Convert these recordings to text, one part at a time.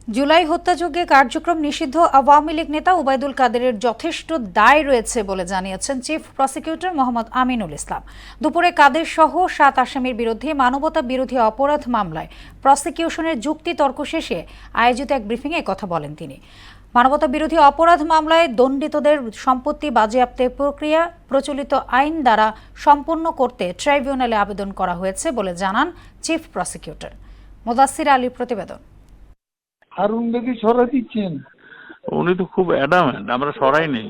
জুলাই হত্যাযজ্ঞে কার্যক্রম নিষিদ্ধ আওয়ামী লীগ নেতা ওবায়দুল কাদেরের যথেষ্ট দায় রয়েছে বলে জানিয়েছেন চিফ প্রসিকিউটর মোহাম্মদ আমিনুল ইসলাম। দুপুরে কাদের সহ 7 আসামির বিরুদ্ধে মানবতা বিরোধী অপরাধ মামলায় প্রসিকিউশনের যুক্তি তর্ক শেষে আয়োজিত এক ব্রিফিংয়ে কথা বলেন তিনি। মানবতা বিরোধী অপরাধ মামলায় দণ্ডিতদের সম্পত্তি বাজেয়াপ্তের প্রক্রিয়া প্রচলিত আইন দ্বারা সম্পন্ন করতে ট্রাইব্যুনালে আবেদন করা হয়েছে বলে জানান চিফ প্রসিকিউটর। মোদাসির আলীর প্রতিবেদন। হারুন বেদি সরাই দিচ্ছেন? উনি তো খুব অ্যাডামেন্ট, আমরা সরাই নেই,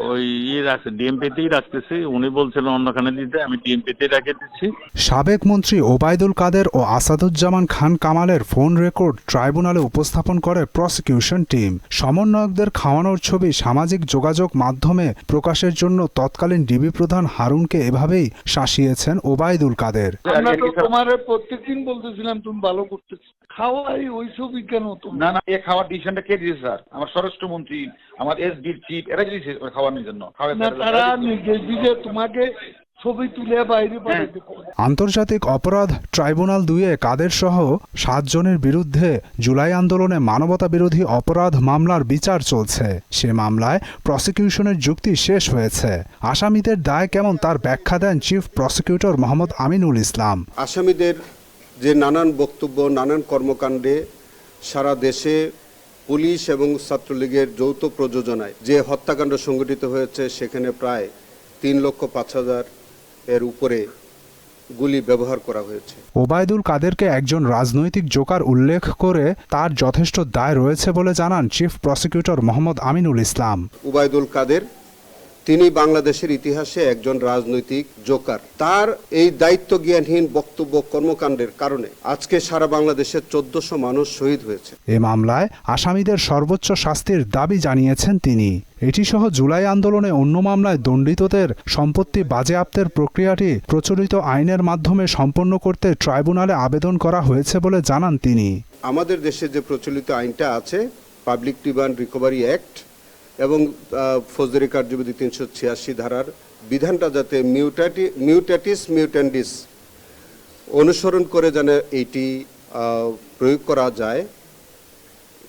ওই রাখছে ডিএমপিতেই রাখতেছি। উনি বলছিলেন অন্যখানে দিতে, আমি ডিএমপিতেই রেখে দিচ্ছি। সাবেক মন্ত্রী ওবায়দুল কাদের ও আসাদুজ্জামান খান কামালের ফোন রেকর্ড ট্রাইব্যুনালে উপস্থাপন করে প্রসিকিউশন টিম। সমন্বয়কদের খাওয়ানোর ছবি সামাজিক যোগাযোগ মাধ্যমে প্রকাশের জন্য তৎকালীন ডিবি প্রধান হারুনকে এভাবেই শাসিয়েছেন ওবায়দুল কাদের। আমরা তো তোমার প্রত্যেকদিন বলতেছিলাম তুমি ভালো করতেছ, খাওয়াই ওই ছবি কেন? না না, এ খাওয়ার ডিসিশনটা কে দিয়েছে স্যার? আমার স্বরাষ্ট্রমন্ত্রী, আমার এসডির চিফ, এরা দিয়েছে খাওয়ানোর জন্য। না, তারা নির্দেশ দিলে তোমাকে ছবি তুলে বাইরে পাঠাতে। আন্তর্জাতিক অপরাধ ট্রাইব্যুনাল 2-এ কাদের সহ 7 জনের বিরুদ্ধে জুলাই আন্দোলনে মানবতা বিরোধী অপরাধ মামলার বিচার চলছে। সে মামলায় প্রসিকিউশনের যুক্তি শেষ হয়েছে। আসামিদের দায় কেমন তার ব্যাখ্যা দেন চিফ প্রসিকিউটর মোহাম্মদ আমিনুল ইসলাম। আসামিদের যে নানান বক্তব্য, নানান কর্মকাণ্ডে সারা দেশে পুলিশ এবং ছাত্রলীগের যৌথ প্রযোজনায় যে হত্যাকাণ্ড সংঘটিত হয়েছে, সেখানে প্রায় 3,05,000 এর উপরে গুলি ব্যবহার করা হয়েছে। ওবায়দুল কাদেরকে একজন রাজনৈতিক জোকার উল্লেখ করে তার যথেষ্ট দায় রয়েছে বলে জানান চিফ প্রসিকিউটর মোহাম্মদ আমিনুল ইসলাম। ওবায়দুল কাদের তিনি বাংলাদেশের ইতিহাসে একজন রাজনৈতিক জোকার। তার এই দায়িত্ব জ্ঞানহীন বক্তব্য কর্মকাণ্ডের কারণে আজকে সারা বাংলাদেশের 1400 মানুষ শহীদ হয়েছে। এ মামলায় আসামিদের সর্বোচ্চ শাস্তির দাবি জানিয়েছেন তিনি। এটি সহ জুলাই আন্দোলনে অন্য মামলায় দণ্ডিতদের সম্পত্তি বাজেয়াপ্তের প্রক্রিয়াটি প্রচলিত আইনের মাধ্যমে সম্পন্ন করতে ট্রাইব্যুনালে আবেদন করা হয়েছে বলে জানান তিনি। আমাদের দেশে যে প্রচলিত আইনটা আছে, পাবলিক ডিমান্ড রিকভারি অ্যাক্ট এবং ফৌজদারি কার্যবিধি 386 ধারার বিধানটা যাতে মিউটেটিস মিউটেন্ডিস অনুসরণ করে যেন এইটি প্রয়োগ করা যায়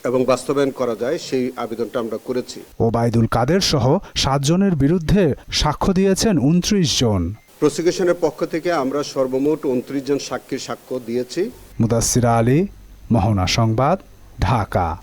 এবং বাস্তবায়ন করা যায়, সেই আবেদনটা আমরা করেছি। ওবায়দুল কাদের সহ 7 জনের বিরুদ্ধে সাক্ষ্য দিয়েছেন 29 জন। প্রসিকিউশনের পক্ষ থেকে আমরা সর্বমোট 29 জন সাক্ষীর সাক্ষ্য দিয়েছি। মুদাসসির আলী, মোহনা সংবাদ, ঢাকা।